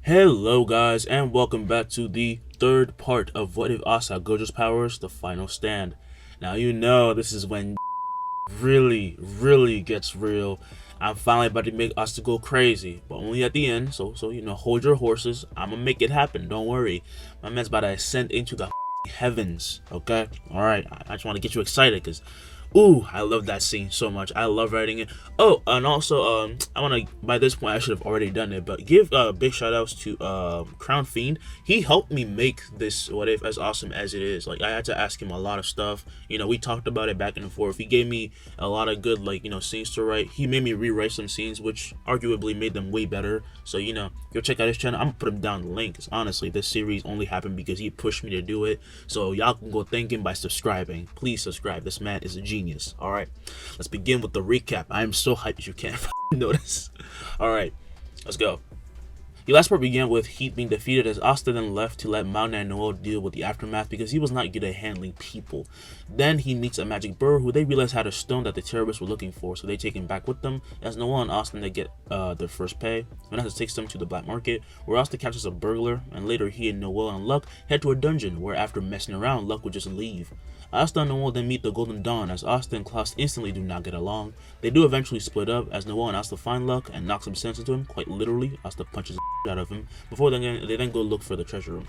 Hello guys, and welcome back to the third part of What If Asta Gojo's Powers, the final stand. Now you know this is when really gets real. I'm finally about to make Asta go crazy, but only at the end, so hold your horses. I'm gonna make it happen, don't worry. My man's about to ascend into the heavens, okay? Alright, I just want to get you excited, because ooh, I love that scene so much. I love writing it. Oh, and also, I want to, by this point, I should have already done it, but give big shout outs to Crown Fiend. He helped me make this What If as awesome as it is. Like, I had to ask him a lot of stuff. You know, we talked about it back and forth. He gave me a lot of good, scenes to write. He made me rewrite some scenes, which arguably made them way better. So, go check out his channel. I'm going to put him down the link. 'Cause honestly, this series only happened because he pushed me to do it. So, y'all can go thank him by subscribing. Please subscribe. This man is a genius. All right, let's begin with the recap. I am so hyped as you can't notice. All right, let's go. The last part began with Heat being defeated as Asta then left to let Mao and Noel deal with the aftermath because he was not good at handling people. Then he meets a magic bird who they realize had a stone that the terrorists were looking for, so they take him back with them as Noel and Asta they get their first pay. Vanessa takes them to the black market where Asta captures a burglar, and later he and Noel and Luck head to a dungeon where after messing around, Luck would just leave. Asta and Noel then meet the Golden Dawn as Asta and Klaus instantly do not get along. They do eventually split up as Noel and Asta find Luck and knock some sense into him, quite literally. Asta punches the out of him before they then go look for the treasure room.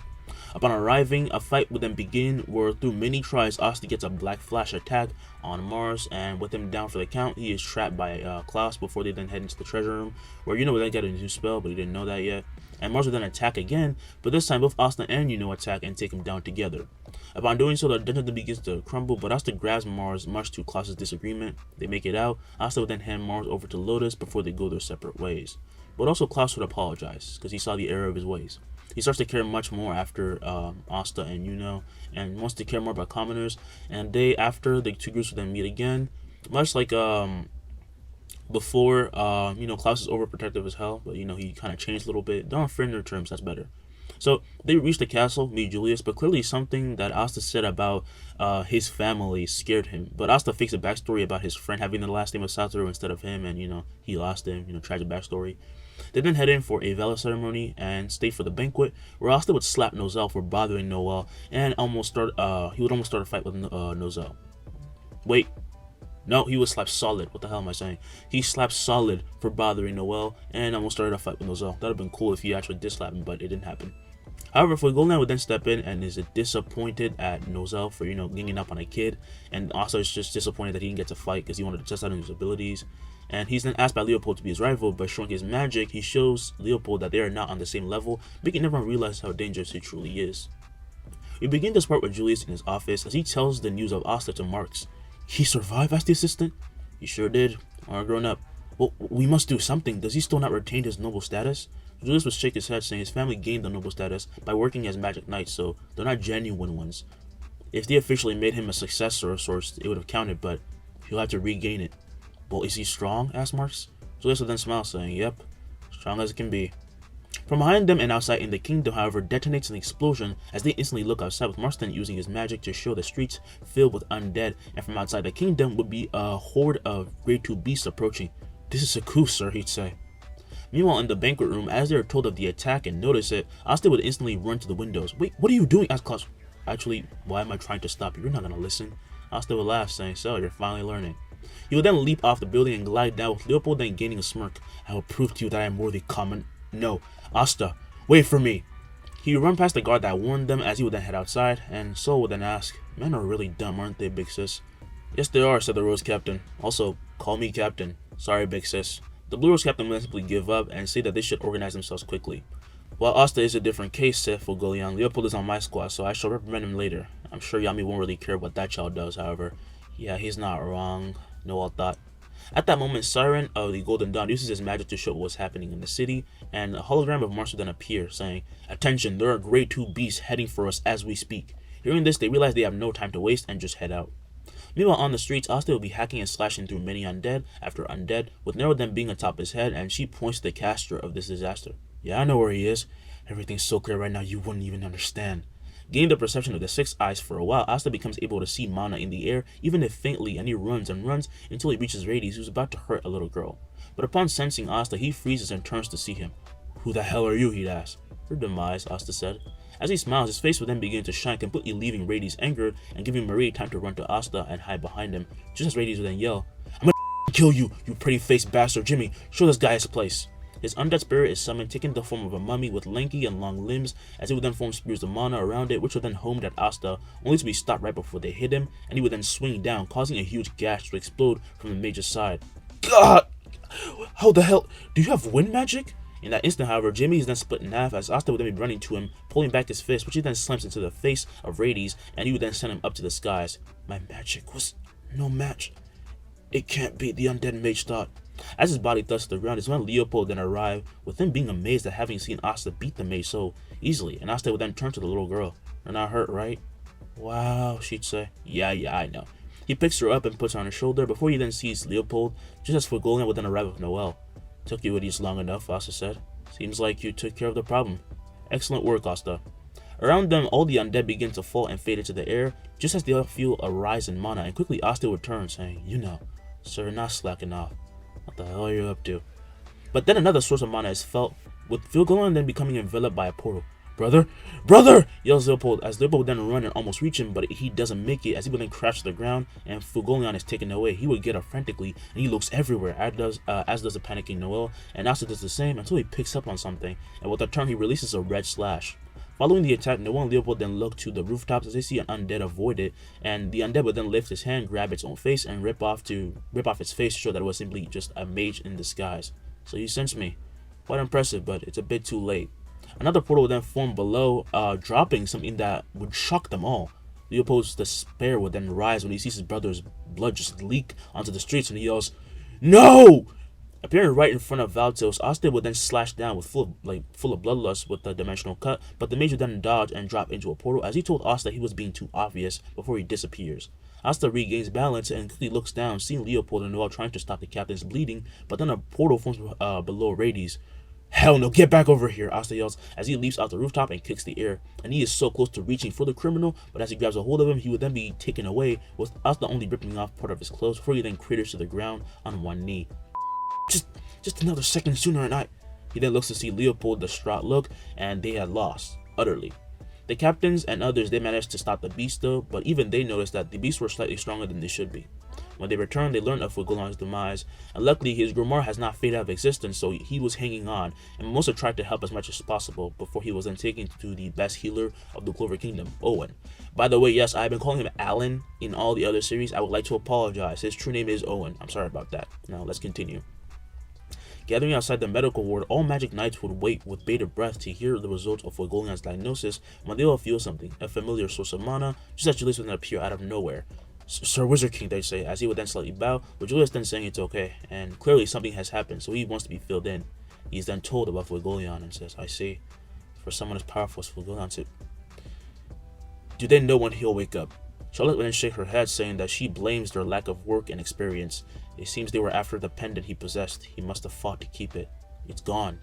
Upon arriving, a fight would then begin where through many tries Asta gets a black flash attack on Mars, and with him down for the count he is trapped by Klaus before they then head into the treasure room where we then get a new spell, but he didn't know that yet. And Mars will then attack again, but this time both Asta and attack and take him down together. Upon doing so, the dungeon begins to crumble, but Asta grabs Mars much to Klaus's disagreement. They make it out. Asta would then hand Mars over to Lotus before they go their separate ways. But also Klaus would apologize because he saw the error of his ways. He starts to care much more after Asta and and wants to care more about commoners. And a day after, the two groups will then meet again, much like before. Klaus is overprotective as hell, but he kind of changed a little bit. They're on friendlier terms, that's better. So they reach the castle, meet Julius, but clearly something that Asta said about his family scared him. But Asta fakes a backstory about his friend having the last name of Satoru instead of him, and he lost him, tragic backstory. They then head in for a Vela ceremony and stay for the banquet, where Asta would slap Nozel for bothering Noel and he would almost start a fight with Nozel. Wait. No, he was slapped solid. What the hell am I saying? He slapped solid for bothering Noel and almost started a fight with Nozel. That would have been cool if he actually did slap him, but it didn't happen. However, Golden would then step in and is disappointed at Nozel for, ganging up on a kid. And also is just disappointed that he didn't get to fight because he wanted to test out his abilities. And he's then asked by Leopold to be his rival, but showing his magic, he shows Leopold that they are not on the same level, making everyone realize how dangerous he truly is. We begin this part with Julius in his office as he tells the news of Asta to Marx. He survived as the assistant? He sure did. Alright, grown up. Well, we must do something. Does he still not retain his noble status? Julius would shake his head, saying his family gained the noble status by working as magic knights, so they're not genuine ones. If they officially made him a successor of sorts, it would have counted, but he'll have to regain it. Well, is he strong? Asked Marx. Julius would then smile, saying, yep, strong as it can be. From behind them and outside in the kingdom, however, detonates an explosion as they instantly look outside, with Marston using his magic to show the streets filled with undead, and from outside the kingdom would be a horde of grade 2 beasts approaching. This is a coup, sir, he'd say. Meanwhile, in the banquet room, as they are told of the attack and notice it, Asta would instantly run to the windows. Wait, what are you doing? Asked Klaus. Actually, why am I trying to stop you? You're not gonna listen. Asta would laugh, saying, so, you're finally learning. He would then leap off the building and glide down, with Leopold then gaining a smirk. I will prove to you that I am worthy common. No, Asta, wait for me. He would run past the guard that warned them as he would then head outside, and Sol would then ask, men are really dumb, aren't they, big sis? Yes, they are, said the Rose Captain. Also, call me Captain. Sorry, big sis. The Blue Rose Captain would simply give up and say that they should organize themselves quickly. While Asta is a different case, said Fogolian, Leopold is on my squad, so I shall reprimand him later. I'm sure Yami won't really care what that child does, however. Yeah, he's not wrong, Noel thought. At that moment, Siren of the Golden Dawn uses his magic to show what was happening in the city, and a hologram of Mars would then appear, saying, attention, there are grade 2 beasts heading for us as we speak. Hearing this, they realize they have no time to waste and just head out. Meanwhile, on the streets, Asta will be hacking and slashing through many undead after undead, with Nero then being atop his head, and she points to the caster of this disaster. Yeah, I know where he is. Everything's so clear right now you wouldn't even understand. Gaining the perception of the six eyes for a while, Asta becomes able to see Mana in the air, even if faintly, and he runs and runs until he reaches Rades, who's about to hurt a little girl. But upon sensing Asta, he freezes and turns to see him. Who the hell are you? He'd ask. Her demise, Asta said. As he smiles, his face would then begin to shine, completely leaving Rades angered and giving Marie time to run to Asta and hide behind him, just as Rades would then yell, "I'm gonna kill you, you pretty-faced bastard! Jimmy, show this guy his place!" His undead spirit is summoned, taking the form of a mummy with lanky and long limbs, as he would then form spears of mana around it, which would then home at Asta, only to be stopped right before they hit him, and he would then swing down, causing a huge gash to explode from the mage's side. God! How the hell? Do you have wind magic? In that instant, however, Jimmy is then split in half, as Asta would then be running to him, pulling back his fist, which he then slams into the face of Rades, and he would then send him up to the skies. My magic was no match. It can't be, the undead mage thought. As his body thuds to the ground is when Leopold then arrived, with him being amazed at having seen Asta beat the mage so easily, and Asta would then turn to the little girl. You're not hurt, right? Wow, she'd say. Yeah, I know. He picks her up and puts her on his shoulder before he then sees Leopold, just as Fugolian would then arrive with Noelle. Took you idiots long enough, Asta said. Seems like you took care of the problem. Excellent work, Asta. Around them, all the undead begin to fall and fade into the air, just as they all feel a rise in mana, and quickly Asta would turn, saying, You know, sir, not slacking off. What the hell are you up to? But then another source of mana is felt, with Fugolian then becoming enveloped by a portal. Brother! Brother! Yells Leopold, as Leopold would then run and almost reach him, but he doesn't make it, as he would then crash to the ground, and Fugolian is taken away. He would get up frantically, and he looks everywhere, as does the panicking Noelle, and Asta does the same until he picks up on something, and with a turn he releases a red slash. Following the attack, Noelle and Leopold then look to the rooftops as they see an undead avoid it, and the undead would then lift his hand, grab its own face, and rip off its face to show that it was simply just a mage in disguise. So you sense me. Quite impressive, but it's a bit too late. Another portal would then form below, dropping something that would shock them all. Leopold's despair would then rise when he sees his brother's blood just leak onto the streets, and he yells, No! Appearing right in front of Valtos, Asta would then slash down with full of bloodlust with the dimensional cut, but the mage would then dodge and drop into a portal as he told Asta he was being too obvious before he disappears. Asta regains balance and quickly looks down, seeing Leopold and Noelle trying to stop the captain's bleeding, but then a portal forms below Rades. Hell no, get back over here, Asta yells as he leaps out the rooftop and kicks the air, and he is so close to reaching for the criminal, but as he grabs a hold of him, he would then be taken away, with Asta only ripping off part of his clothes before he then craters to the ground on one knee. Just another second sooner and He then looks to see Leopold distraught look, and they had lost, utterly. The captains and others, they managed to stop the beast though, but even they noticed that the beasts were slightly stronger than they should be. When they returned, they learned of Fugolian's demise, and luckily his grimoire has not faded out of existence, so he was hanging on, and Mimosa tried to help as much as possible before he was then taken to the best healer of the Clover Kingdom, Owen. By the way, yes, I've been calling him Alan in all the other series. I would like to apologize. His true name is Owen. I'm sorry about that. Now, let's continue. Gathering outside the medical ward, all magic knights would wait with bated breath to hear the results of Fugolian's diagnosis when they all feel something, a familiar source of mana, just as Julius would then appear out of nowhere. Sir Wizard King, they say, as he would then slightly bow, with Julius then saying it's okay, and clearly something has happened, so he wants to be filled in. He is then told about Fugolian and says, I see, for someone as powerful as Fugolian do they know when he'll wake up? Charlotte would then shake her head, saying that she blames their lack of work and experience. It seems they were after the pendant he possessed. He must have fought to keep it. It's gone.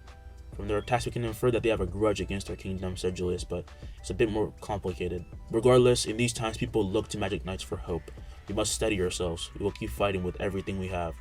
From their attacks, we can infer that they have a grudge against their kingdom, said Julius, but it's a bit more complicated. Regardless, in these times, people look to magic knights for hope. We must steady ourselves. We will keep fighting with everything we have.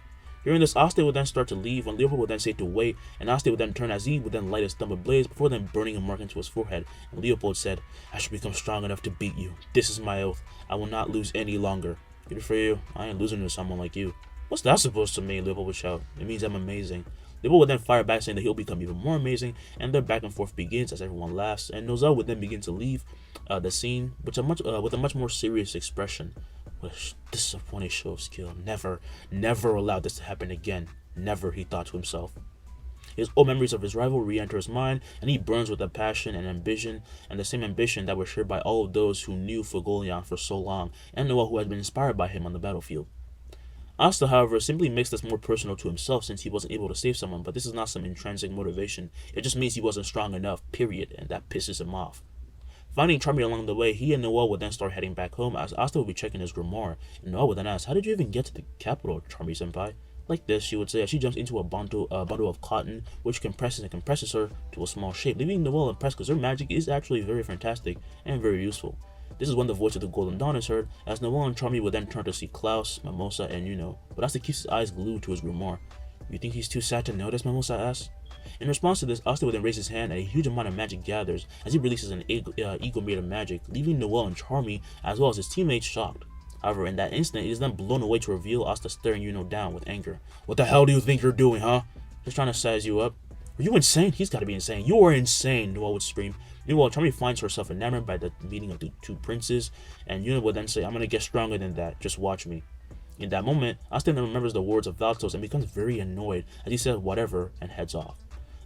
Hearing this, Asta would then start to leave, when Leopold would then say to wait, and Asta would then turn as he would then light his thumb ablaze before then burning a mark into his forehead. And Leopold said, I shall become strong enough to beat you. This is my oath. I will not lose any longer. Good for you. I ain't losing to someone like you. What's that supposed to mean? Leopold would shout. It means I'm amazing. Leopold would then fire back, saying that he'll become even more amazing, and their back and forth begins as everyone laughs, and Nozel would then begin to leave the scene with a much more serious expression. What a disappointing show of skill. Never allow this to happen again. Never, he thought to himself. His old memories of his rival re-enter his mind, and he burns with a passion and ambition, and the same ambition that was shared by all of those who knew Fugolian for so long, and Noelle who had been inspired by him on the battlefield. Asta, however, simply makes this more personal to himself since he wasn't able to save someone, but this is not some intrinsic motivation. It just means he wasn't strong enough, period, and that pisses him off. Finding Charmy along the way, he and Noelle would then start heading back home as Asta would be checking his grimoire, and Noelle would then ask, how did you even get to the capital, Charmy-senpai? Like this, she would say as she jumps into a bundle of cotton, which compresses her to a small shape, leaving Noelle impressed because her magic is actually very fantastic and very useful. This is when the voice of the Golden Dawn is heard, as Noelle and Charmy would then turn to see Klaus, Mimosa, and Yuno, but Asta keeps his eyes glued to his grimoire. You think he's too sad to notice? Mimosa asks. In response to this, Asta would then raise his hand and a huge amount of magic gathers as he releases an eagle made of magic, leaving Noel and Charmy as well as his teammates shocked. However, in that instant, it is then blown away to reveal Asta staring Yuno down with anger. What the hell do you think you're doing, huh? Just trying to size you up. Are you insane? He's gotta be insane. You are insane, Noel would scream. Meanwhile, Charmy finds herself enamored by the meeting of the two princes, and Yuno would then say, I'm gonna get stronger than that, just watch me. In that moment, Asta then remembers the words of Valtos and becomes very annoyed as he says whatever and heads off.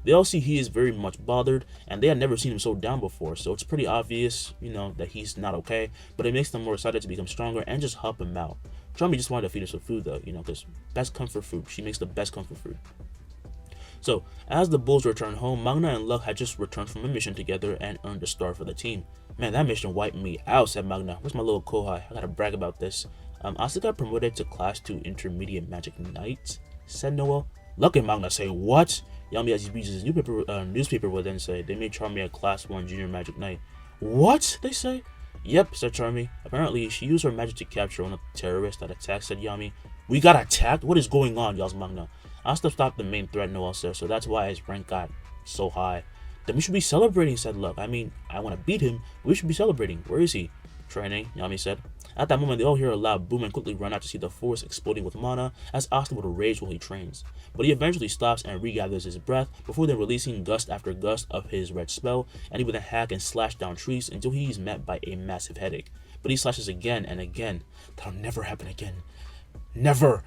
They all see he is very much bothered, and they had never seen him so down before, so it's pretty obvious, that he's not okay, but it makes them more excited to become stronger and just help him out. Charmy just wanted to feed us some food though, because best comfort food. She makes the best comfort food. So, as the Bulls return home, Magna and Luck had just returned from a mission together and earned a star for the team. Man, that mission wiped me out, said Magna. Where's my little kohai? I gotta brag about this. Asta got promoted to Class 2 Intermediate Magic Knight, said Noel. Luck and Magna say, what? Yami, as he reads his newspaper, would then say, they made Charmy a Class 1 Junior Magic Knight. What? They say? Yep, said Charmy. Apparently, she used her magic to capture one of the terrorists that attacked, said Yami. We got attacked? What is going on, yells Magna. Asta stopped the main threat, Noel says, so that's why his rank got so high. Then we should be celebrating, said Luck. I mean, I want to beat him, but we should be celebrating. Where is he? Training, Yami said. At that moment, they all hear a loud boom and quickly run out to see the forest exploding with mana as Asta would rage while he trains. But he eventually stops and regathers his breath before then releasing gust after gust of his red spell, and he would then hack and slash down trees until he is met by a massive headache. But he slashes again and again. That'll never happen again. Never!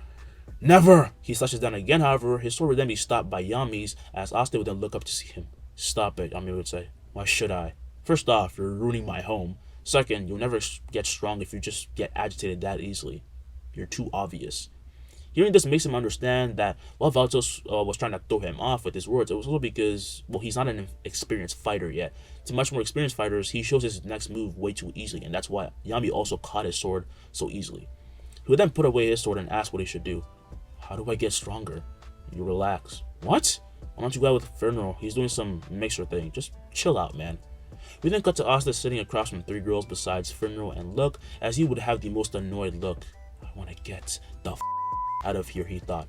Never! He slashes down again, however, his sword would then be stopped by Yami's as Asta would then look up to see him. Stop it, Yami would say. Why should I? First off, you're ruining my home. Second, you'll never get strong if you just get agitated that easily. You're too obvious. Hearing this makes him understand that while Valtos was trying to throw him off with his words, it was also because, he's not an experienced fighter yet. To much more experienced fighters, he shows his next move way too easily, and that's why Yami also caught his sword so easily. He would then put away his sword and ask what he should do. How do I get stronger? You relax. What? Why don't you go out with Fernro? He's doing some mixer thing. Just chill out, man. We then cut to Asta sitting across from three girls besides Fernro and Luck, as he would have the most annoyed look. I want to get the out of here, he thought.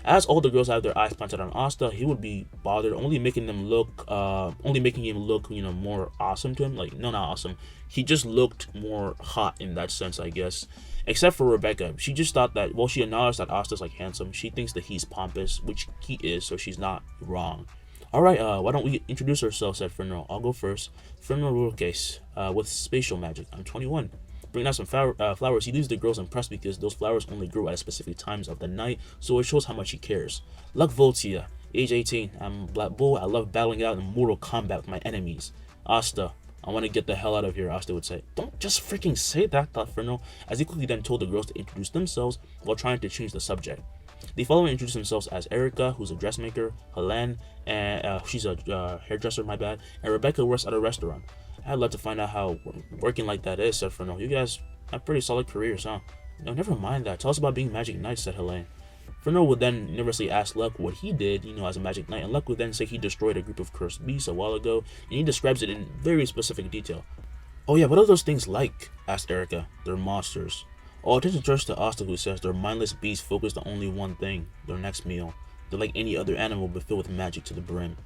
As all the girls have their eyes planted on Asta, he would be bothered, only making him look more awesome to him. Like, no, not awesome. He just looked more hot in that sense, I guess. Except for Rebecca. She just thought that, she acknowledged that Asta's handsome. She thinks that he's pompous, which he is, so she's not wrong. Alright, why don't we introduce ourselves, said Fernro. I'll go first. Fernro Rucase, with spatial magic. I'm 21. Bring out some flowers. He leaves the girls impressed because those flowers only grow at specific times of the night, so it shows how much he cares. Luck Voltia, age 18. I'm Black Bull. I love battling out in mortal combat with my enemies. Asta, I want to get the hell out of here, Asta would say. Don't just freaking say that, thought Fernro, as he quickly then told the girls to introduce themselves while trying to change the subject. The following introduce themselves as Erica, who's a dressmaker, Helene, and she's a hairdresser, my bad, and Rebecca works at a restaurant. I'd love to find out how working like that is, said Fernro. You guys have pretty solid careers, huh? No, never mind that. Tell us about being Magic Knight, said Helene. Fernro would then nervously ask Luck what he did, as a Magic Knight, and Luck would then say he destroyed a group of cursed beasts a while ago, and he describes it in very specific detail. Oh yeah, what are those things like? Asked Erica. They're monsters. All attention turns to Asta, who says they're mindless beasts focused on only one thing, their next meal. They're like any other animal but filled with magic to the brim.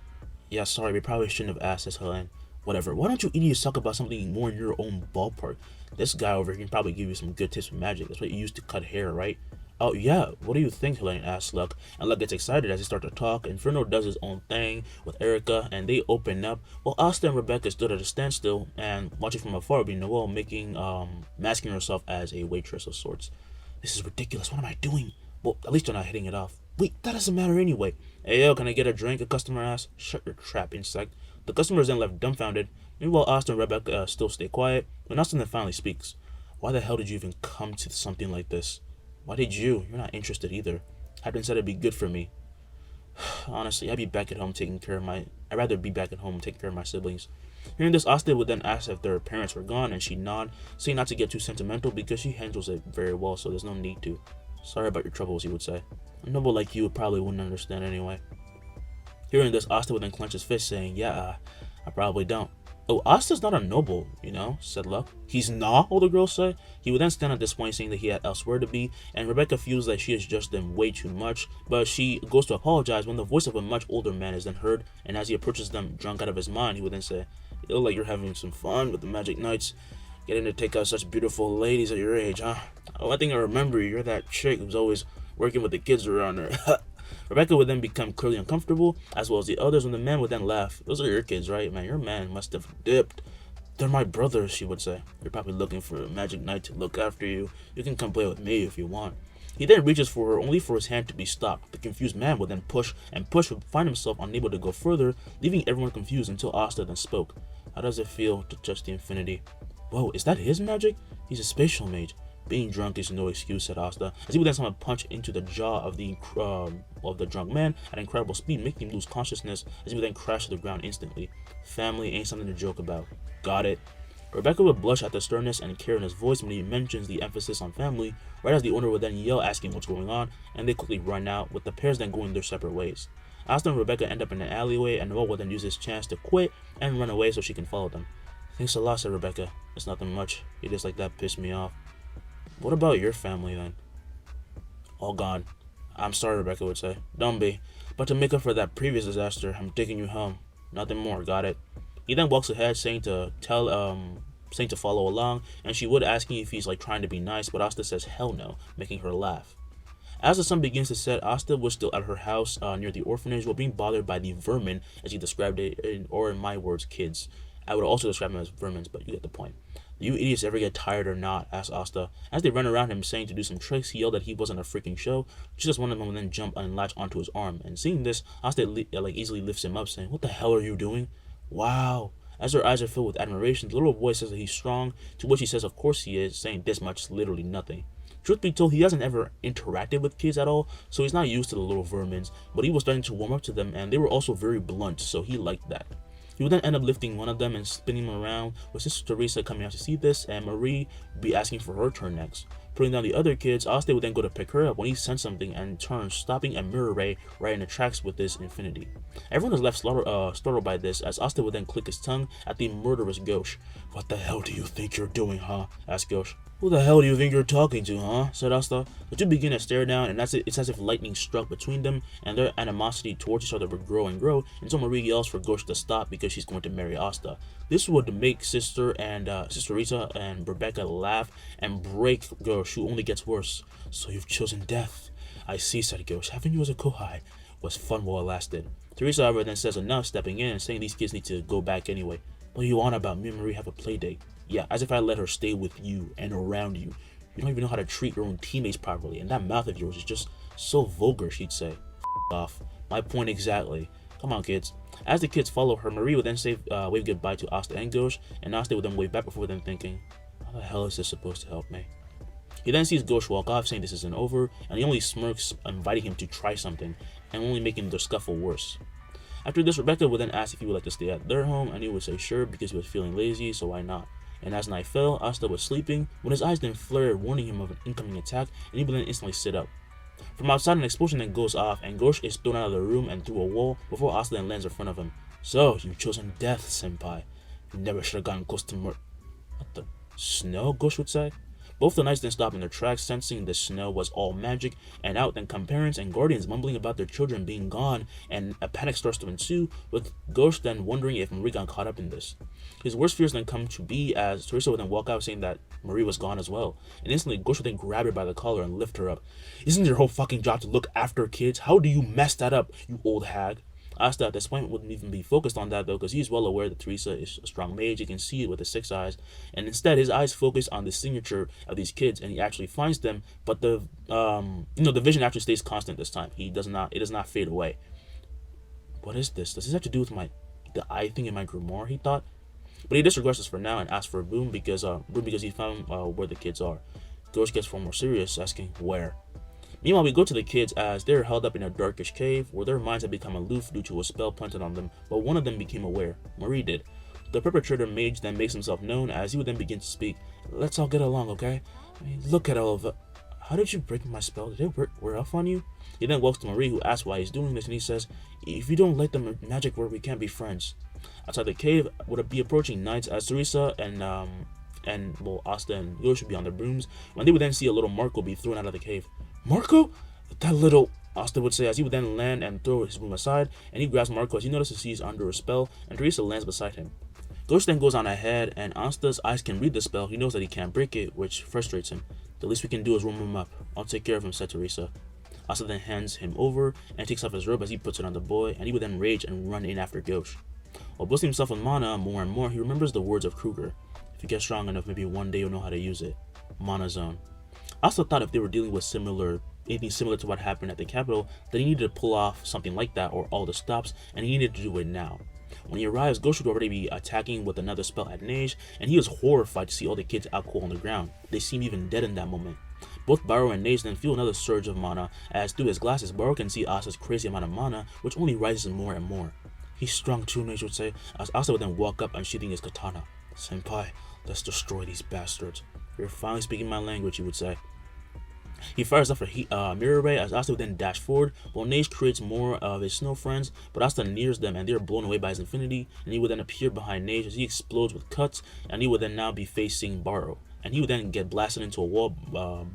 Yeah, sorry, we probably shouldn't have asked, says Helene. Whatever, why don't you idiots talk about something more in your own ballpark? This guy over here can probably give you some good tips with magic. That's what you used to cut hair, right? Oh yeah, what do you think, Helene asks Luck, and Luck gets excited as they start to talk, and Fernro does his own thing with Erica, and they open up, while Asta and Rebecca stood at a standstill, and watching from afar would be Noel masking herself as a waitress of sorts. This is ridiculous, what am I doing? Well, at least they're not hitting it off. Wait, that doesn't matter anyway. Hey yo, can I get a drink? A customer asked. Shut your trap, insect. The customer is then left dumbfounded. Meanwhile, Asta and Rebecca still stay quiet, when Asta then finally speaks. Why the hell did you even come to something like this? Why did you? You're not interested either. Hadn't said it'd be good for me. Honestly, I'd rather be back at home taking care of my siblings. Hearing this, Asta would then ask if their parents were gone, and she'd nod, saying not to get too sentimental because she handles it very well, so there's no need to. Sorry about your troubles, he would say. A noble like you probably wouldn't understand anyway. Hearing this, Asta would then clench his fist, saying, yeah, I probably don't. "Oh, Asta's not a noble, said Luck. "He's not," all the girls say. He would then stand at this point saying that he had elsewhere to be, and Rebecca feels that she has judged them way too much, but she goes to apologize when the voice of a much older man is then heard, and as he approaches them drunk out of his mind, he would then say, "You look like you're having some fun with the magic knights, getting to take out such beautiful ladies at your age, huh? Oh, I think I remember you. You're that chick who's always working with the kids around her." Rebecca would then become clearly uncomfortable, as well as the others, when the man would then laugh. "Those are your kids, right, man? Your man must have dipped." "They're my brothers," she would say. "You're probably looking for a magic knight to look after you. You can come play with me if you want." He then reaches for her, only for his hand to be stopped. The confused man would then push and push, would find himself unable to go further, leaving everyone confused until Asta then spoke. "How does it feel to touch the infinity?" "Whoa, is that his magic? He's a spatial mage." "Being drunk is no excuse," said Asta, as he would then summon a punch into the jaw of the drunk man at incredible speed, making him lose consciousness, as he would then crash to the ground instantly. "Family ain't something to joke about." "Got it." Rebecca would blush at the sternness and care in his voice when he mentions the emphasis on family, right as the owner would then yell asking what's going on, and they quickly run out, with the pairs then going their separate ways. Asta and Rebecca end up in an alleyway, and Noel would then use his chance to quit and run away so she can follow them. "Thanks a lot," said Rebecca. "It's nothing much. You just like that pissed me off." "What about your family then?" "All gone." "I'm sorry," Rebecca would say. "Don't be. But to make up for that previous disaster, I'm taking you home. Nothing more, got it?" He then walks ahead, saying to follow along, and she would asking if he's like trying to be nice, but Asta says hell no, making her laugh. As the sun begins to set, Asta was still at her house near the orphanage, while being bothered by the vermin, as he described it, or in my words, kids. I would also describe them as vermins, but you get the point. "Do you idiots ever get tired or not?" asked Asta. As they ran around him saying to do some tricks, he yelled that he wasn't a freaking show. Just one of them would then jump and latch onto his arm, and seeing this, Asta easily lifts him up, saying, "What the hell are you doing?" "Wow." As her eyes are filled with admiration, the little boy says that he's strong, to which he says of course he is, saying this much, literally nothing. Truth be told, he hasn't ever interacted with kids at all, so he's not used to the little vermins, but he was starting to warm up to them, and they were also very blunt, so he liked that. He would then end up lifting one of them and spinning him around, with Sister Teresa coming out to see this, and Marie be asking for her turn next. Putting down the other kids, Asta would then go to pick her up when he sensed something and turns, stopping a mirror ray right in the tracks with this infinity. Everyone is left startled by this, as Asta would then click his tongue at the murderous Gosh. "What the hell do you think you're doing, huh?" asked Gosh. "Who the hell do you think you're talking to, huh?" said Asta. The two begin to stare down, and it's as if lightning struck between them, and their animosity towards each other would grow and grow, until Marie yells for Gosh to stop because she's going to marry Asta. This would make Sister Rita and Rebecca laugh and break Gosh, who only gets worse. "So you've chosen death. I see," said Gosh. "Having you as a kohai was fun while it lasted." Teresa, however, then says enough, stepping in and saying these kids need to go back anyway. "What are you on about? Me and Marie have a play date." "Yeah, as if I let her stay with you and around you. You don't even know how to treat your own teammates properly, and that mouth of yours is just so vulgar," she'd say. Off. My point exactly. Come on, kids. As the kids follow her, Marie would then wave goodbye to Asta and Gosh, and Asta would then wave back before them thinking, "How the hell is this supposed to help me?" He then sees Gosh walk off, saying this isn't over, and he only smirks, inviting him to try something, and only making the scuffle worse. After this, Rebecca would then ask if he would like to stay at their home, and he would say sure, because he was feeling lazy, so why not? And as night fell, Asta was sleeping, when his eyes then flared, warning him of an incoming attack, and he would then instantly sit up. From outside, an explosion then goes off, and Gosh is thrown out of the room and through a wall, before Asta then lands in front of him. "So, you've chosen death, senpai. You never should have gotten close to What the snow?" Gosh would say. Both the knights then stop in their tracks, sensing the snow was all magic, and out then come parents and guardians mumbling about their children being gone, and a panic starts to ensue, with Gosh then wondering if Marie got caught up in this. His worst fears then come to be as Teresa would then walk out saying that Marie was gone as well, and instantly Gosh would then grab her by the collar and lift her up. "Isn't your whole fucking job to look after kids? How do you mess that up, you old hag?" Asta at this point wouldn't even be focused on that though, because he's well aware that Teresa is a strong mage. He can see it with his 6 eyes, and instead his eyes focus on the signature of these kids, and he actually finds them. But the the vision actually stays constant this time. It does not fade away. What is this? Does this have to do with the eye thing in my grimoire? He thought, but he disregards this for now and asks for Boom because he found where the kids are. Ghost gets far more serious, asking where. Meanwhile, we go to the kids as they are held up in a darkish cave where their minds have become aloof due to a spell planted on them, but one of them became aware. Marie did. The perpetrator mage then makes himself known as he would then begin to speak. "Let's all get along, okay? I mean, look at all of it. How did you break my spell? Did it wear off on you?" He then walks to Marie, who asks why he's doing this, and he says, "If you don't let the magic work, we can't be friends." Outside the cave would be approaching knights as Teresa and well, Asta and Gojo should be on their brooms when they would then see a little Marco be thrown out of the cave. Marco? That little, Asta would say as he would then land and throw his broom aside, and he grabs Marco as he notices he's under a spell, and Teresa lands beside him. Gojo then goes on ahead, and Asta's eyes can read the spell. He knows that he can't break it, which frustrates him. The least we can do is warm him up. I'll take care of him, said Teresa. Asta then hands him over and takes off his robe as he puts it on the boy, and he would then rage and run in after Gojo. While boosting himself with mana more and more, he remembers the words of Kruger. If you get strong enough, maybe one day you'll know how to use it. Mana zone. Asta thought if they were dealing with anything similar to what happened at the capital, that he needed to pull off something like that or all the stops, and he needed to do it now. When he arrives, Gojo would already be attacking with another spell at Mage, and he is horrified to see all the kids out cold on the ground. They seem even dead in that moment. Both Baro and Mage then feel another surge of mana, as through his glasses, Baro can see Asta's crazy amount of mana, which only rises more and more. He's strong too, Mage would say, as Asta would then walk up unsheathing his katana. Senpai, let's destroy these bastards. You're finally speaking my language, he would say. He fires off a mirror ray as Asta would then dash forward, while Nage creates more of his snow friends, but Asta nears them and they are blown away by his infinity, and he would then appear behind Nage as he explodes with cuts, and he would then now be facing Baro. And he would then get blasted into a wall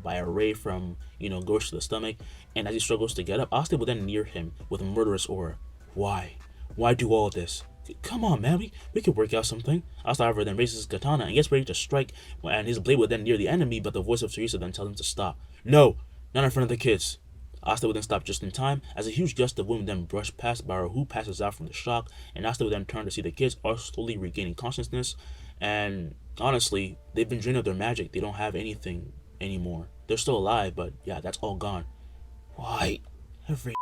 by a ray from, Gojo to the stomach, and as he struggles to get up, Asta would then near him with a murderous aura. Why? Why do all of this? Come on, man, we could work out something. Asta, however, then raises his katana and gets ready to strike, and his blade would then near the enemy, but the voice of Teresa then tells him to stop. No, not in front of the kids. Asta would then stop just in time, as a huge gust of wind then brushed past Baro, who passes out from the shock, and Asta would then turn to see the kids are slowly regaining consciousness, and honestly, they've been drained of their magic. They don't have anything anymore. They're still alive, but yeah, that's all gone. Why? Every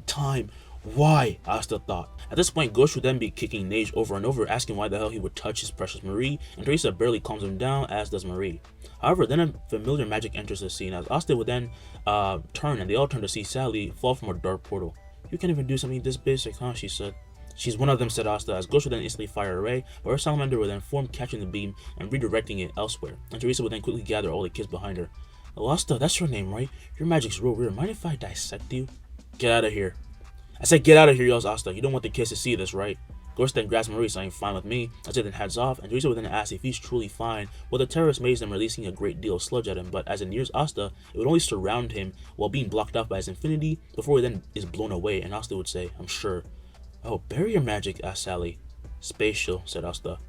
time. Why? Asta thought. At this point, Gojo would then be kicking Nage over and over, asking why the hell he would touch his precious Marie, and Teresa barely calms him down, as does Marie. However, then a familiar magic enters the scene, as Asta would then turn, and they all turn to see Sally fall from a dark portal. You can't even do something this basic, huh? She said. She's one of them, said Asta, as Gojo would then instantly fire a ray, but her salamander would then form, catching the beam and redirecting it elsewhere, and Teresa would then quickly gather all the kids behind her. Oh, Asta, that's your name, right? Your magic's real weird. Mind if I dissect you? Get out of here. I said get out of here, yells Asta. You don't want the kids to see this, right? Gojo then grabs Marie, saying fine with me, as it then heads off, and Teresa would then ask if he's truly fine, while the terrorist mage then releasing a great deal of sludge at him, but as it nears Asta, it would only surround him while being blocked off by his infinity before he then is blown away, and Asta would say, I'm sure. Oh, barrier magic, asked Sally. Spatial, said Asta.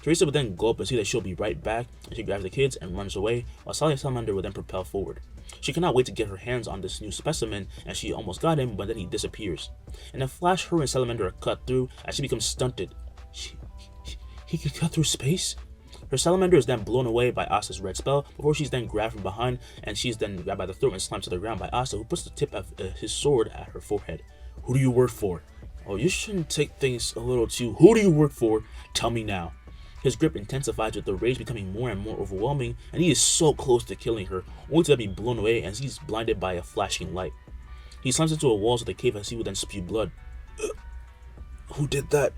Teresa would then go up and see that she'll be right back, and she grabs the kids and runs away, while Sally's salamander would then propel forward. She cannot wait to get her hands on this new specimen, and she almost got him, but then he disappears. In a flash, her and Salamander are cut through as she becomes stunted. He could cut through space? Her salamander is then blown away by Asta's red spell, before she's then grabbed from behind, and she's then grabbed by the throat and slammed to the ground by Asta, who puts the tip of his sword at her forehead. Who do you work for? Oh, you shouldn't take things a little too. Who do you work for? Tell me now. His grip intensifies with the rage becoming more and more overwhelming, and he is so close to killing her, only to be blown away as he's blinded by a flashing light. He slams into a wall of the cave as he would then spew blood. Who did that?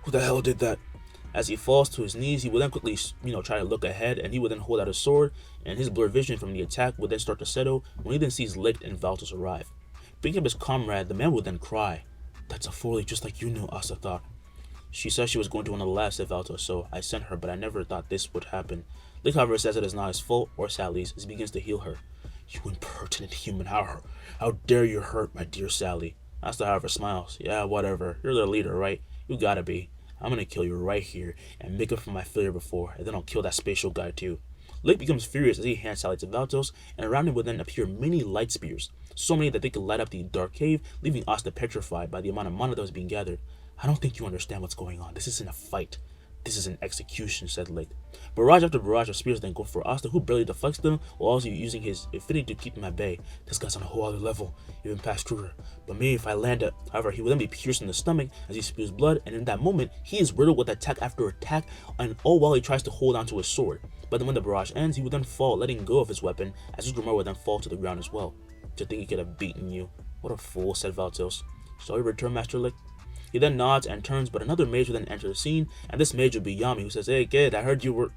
Who the hell did that? As he falls to his knees, he would then quickly, try to look ahead, and he would then hold out his sword, and his blurred vision from the attack would then start to settle when he then sees Licht and Valtos arrive. Picking up his comrade, the man would then cry. That's a foley just like you knew, Asta thought. She said she was going to one of the labs, said Valtos, so I sent her, but I never thought this would happen. Licht, however, says it is not his fault or Sally's as he begins to heal her. You impertinent human, how dare you hurt my dear Sally? Asta, however, smiles. Yeah, whatever. You're the leader, right? You gotta be. I'm gonna kill you right here and make up for my failure before, and then I'll kill that spatial guy too. Licht becomes furious as he hands Sally to Valtos, and around him would then appear many light spears, so many that they could light up the dark cave, leaving Asta petrified by the amount of mana that was being gathered. I don't think you understand what's going on. This isn't a fight. This is an execution, said Licht. Barrage after barrage of spears then go for Asta, who barely deflects them, while also using his infinity to keep him at bay. This guy's on a whole other level, even past Kruger. But maybe if I land it. However, he will then be pierced in the stomach as he spews blood, and in that moment, he is riddled with attack after attack, and all while he tries to hold onto his sword. But then when the barrage ends, he would then fall, letting go of his weapon, as his Grimoire would then fall to the ground as well. To think he could have beaten you. What a fool, said Valtos. Shall we return, Master Licht? He then nods and turns, but another mage will then enter the scene, and this mage will be Yami, who says, Hey kid, I heard you were...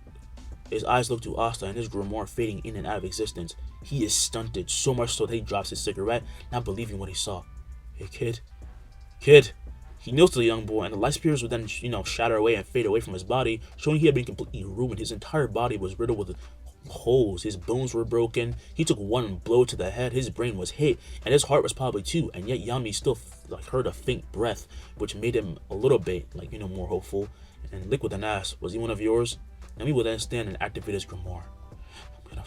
His eyes look to Asta and his Grimoire fading in and out of existence. He is stunted, so much so that he drops his cigarette, not believing what he saw. Hey kid. He kneels to the young boy, and the light spears would then, shatter away and fade away from his body, showing he had been completely ruined. His entire body was riddled with holes. His bones were broken. He took one blow to the head. His brain was hit, and his heart was probably too. And yet Yami still heard a faint breath, which made him a little bit more hopeful. And Licht then asked, "Was he one of yours?" Yami would then stand and activate his grimoire. "I'm gonna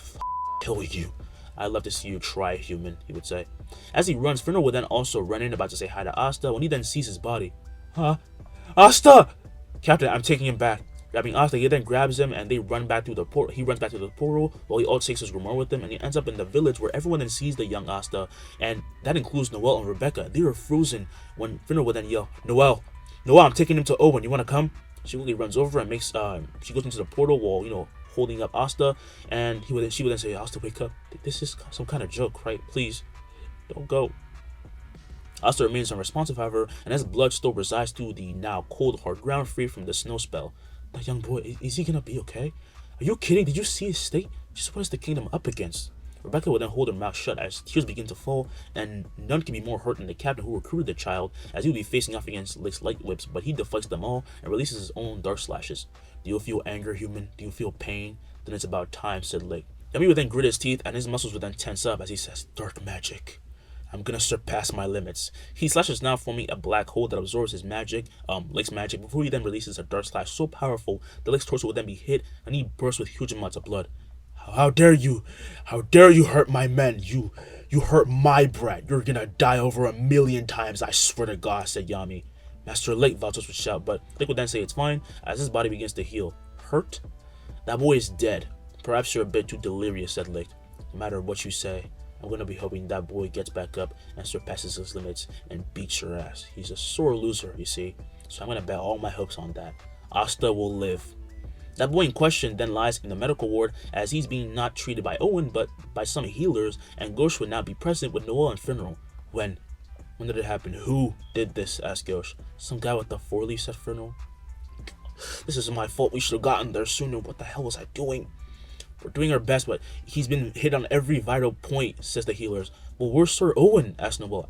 kill you. I'd love to see you try, human," he would say. As he runs, Fernal would then also run in, about to say hi to Asta, when he then sees his body. "Huh? Asta! Captain, I'm taking him back." Grabbing Asta, he then grabs him, and they run back through the portal. He runs back through the portal, while he also takes his grimoire with him, and he ends up in the village, where everyone then sees the young Asta, and that includes Noelle and Rebecca. They are frozen when Fernal would then yell, "Noelle! Noelle, I'm taking him to Owen. You want to come?" She quickly runs over and she goes into the portal while, holding up Asta, and she would then say, "Asta, wake up. This is some kind of joke, right? Please, don't go." Asta remains unresponsive, however, and his blood still resides through the now cold, hard ground, free from the snow spell. That young boy, is he gonna be okay? Are you kidding? Did you see his state? Just what is the kingdom up against? Rebecca would then hold her mouth shut as tears begin to fall, and none can be more hurt than the captain who recruited the child, as he would be facing off against Licht's light whips, but he deflects them all and releases his own dark slashes. "Do you feel anger, human? Do you feel pain? Then it's about time," said Licht. Yami would then grit his teeth, and his muscles would then tense up as he says, "Dark magic. I'm gonna surpass my limits." He slashes now, forming a black hole that absorbs his magic, Licht's magic, before he then releases a dark slash so powerful that Licht's torso would then be hit, and he bursts with huge amounts of blood. How dare you! How dare you hurt my men! You hurt my brat! You're gonna die over 1,000,000 times, I swear to God," said Yami. Master Licht, Valtos would shout, but Licht would then say it's fine, as his body begins to heal. "Hurt? That boy is dead. Perhaps you're a bit too delirious," said Licht. "No matter what you say, I'm gonna be hoping that boy gets back up and surpasses his limits and beats your ass. He's a sore loser, you see, so I'm gonna bet all my hopes on that. Asta will live." That boy in question then lies in the medical ward, as he's being not treated by Owen but by some healers, and Gojo would now be present with Noelle and Fernal. When did it happen? "Who did this?" asked Gojo. "Some guy with the 4-leaf," said Fernal. "This isn't my fault. We should have gotten there sooner. What the hell was I doing?" "We're doing our best, but he's been hit on every vital point," says the healers. "Well, where's Sir Owen?" asked Noelle.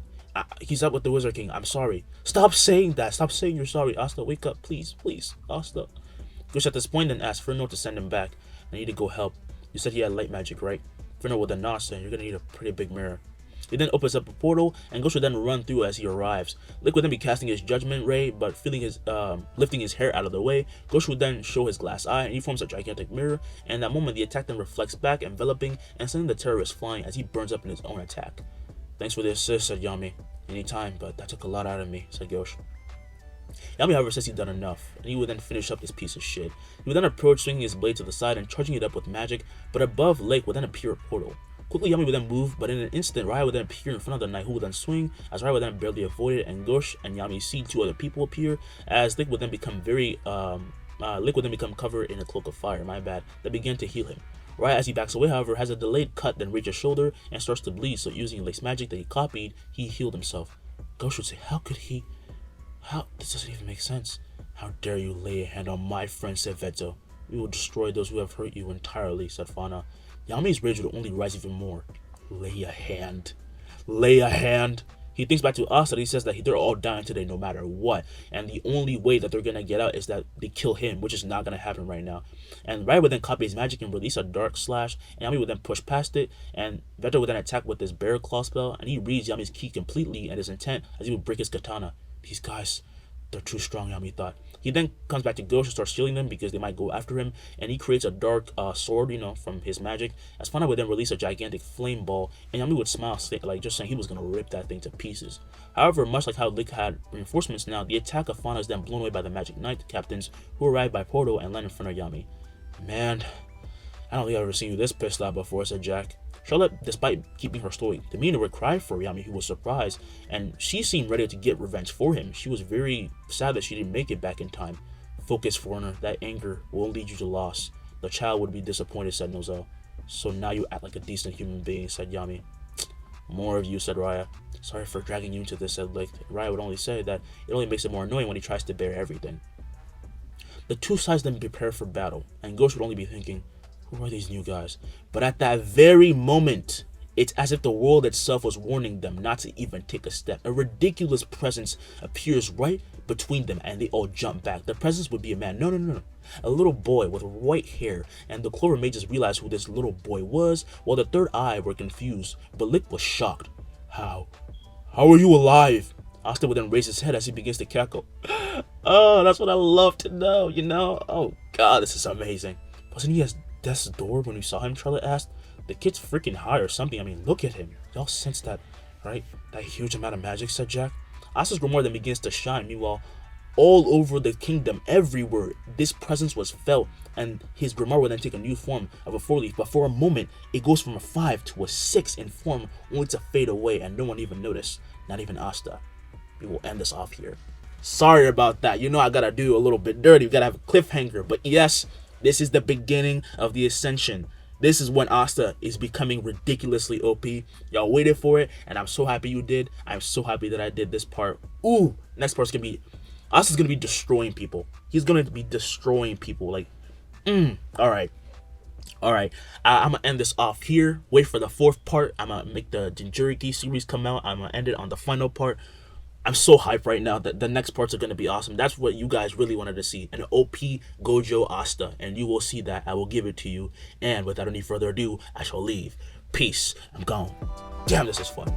He's out with the Wizard King. I'm sorry." "Stop saying that. Stop saying you're sorry. Asta, wake up. Please, please. Asta." Gojo at this point then asked Fernal to send him back. "I need to go help. You said he had light magic, right?" Fernal would then nod, saying, "You're gonna need a pretty big mirror." He then opens up a portal, and Gojo would then run through as he arrives. Licht would then be casting his judgment ray, but lifting his hair out of the way. Gojo would then show his glass eye, and he forms a gigantic mirror. And in that moment, the attack then reflects back, enveloping and sending the terrorist flying as he burns up in his own attack. "Thanks for the assist," said Yami. "Anytime, but that took a lot out of me," said Gojo. Yami, however, says he's done enough, and he would then finish up this piece of shit. He would then approach, swinging his blade to the side and charging it up with magic, but above Licht would then appear a portal. Quickly, Yami would then move, but in an instant, Raya would then appear in front of the knight, who would then swing, as Raya would then barely avoid it, and Gojo and Yami see 2 other people appear, as Licht would then become covered in a cloak of fire, that began to heal him. Raya, as he backs away, however, has a delayed cut, then reaches his shoulder, and starts to bleed, so using Licht's magic that he copied, he healed himself. Gojo would say, "How could he? This doesn't even make sense. How dare you lay a hand on my friend, said Veto. We will destroy those who have hurt you entirely," said Fauna. Yami's rage would only rise even more. Lay a hand. Lay a hand. He thinks back to Asta, and he says that they're all dying today no matter what, and the only way that they're gonna get out is that they kill him, which is not gonna happen right now. And Raya would then copy his magic and release a dark slash, and Yami would then push past it, and Veto would then attack with his bear claw spell, and he reads Yami's ki completely and his intent as he would break his katana. These guys, they're too strong, Yami thought. He then comes back to Gojo and starts stealing them because they might go after him, and he creates a dark sword, from his magic. As Fauna would then release a gigantic flame ball, and Yami would smile, just saying he was going to rip that thing to pieces. However, much like how Licht had reinforcements now, the attack of Fauna is then blown away by the Magic Knight captains, who arrive by portal and land in front of Yami. "Man, I don't think I've ever seen you this pissed out before," said Jack. Charlotte, despite keeping her story demeanor, would cry for Yami, who was surprised, and she seemed ready to get revenge for him. She was very sad that she didn't make it back in time. "Focus, foreigner. That anger will lead you to loss. The child would be disappointed," said Nozel. "So now you act like a decent human being," said Yami. "More of you," said Raya. "Sorry for dragging you into this," said Licht. Raya would only say that it only makes it more annoying when he tries to bear everything. The two sides then prepare for battle, and Gojo would only be thinking, who are these new guys? But at that very moment, It's as if the world itself was warning them not to even take a step. A ridiculous presence appears right between them, and they all jump back. The presence would be a man. No, no, no, no. A little boy with white hair, and the Clover mages realized who this little boy was, while the third eye were confused. But Licht was shocked. How are you alive? Asta would then raise his head as he begins to cackle. Oh, that's what I love to know, you know? Oh god, this is amazing. Wasn't he at death's door when we saw him? Charlotte asked. The kid's freaking high or something. I mean, look at him. Y'all sense that, right? That huge amount of magic, said Jack. Asta's grimoire then begins to shine. Meanwhile, all over the kingdom, everywhere, this presence was felt, and his grimoire will then take a new form of a 4-leaf. But for a moment, it goes from a 5 to a 6 in form, only to fade away, and no one even noticed. Not even Asta. We will end this off here. Sorry about that. You know I gotta do a little bit dirty. We gotta have a cliffhanger. But yes, this is the beginning of the ascension. This is when Asta is becoming ridiculously OP. Y'all waited for it, and I'm so happy you did. I'm so happy that I did this part. Ooh, next part's gonna be... Asta's gonna be destroying people. He's gonna be destroying people. Like, alright. Alright, I'm gonna end this off here. Wait for the 4th part. I'm gonna make the Jinchuriki series come out. I'm gonna end it on the final part. I'm so hyped right now that the next parts are going to be awesome. That's what you guys really wanted to see. An OP Gojo Asta. And you will see that. I will give it to you. And without any further ado, I shall leave. Peace. I'm gone. Damn, this is fun.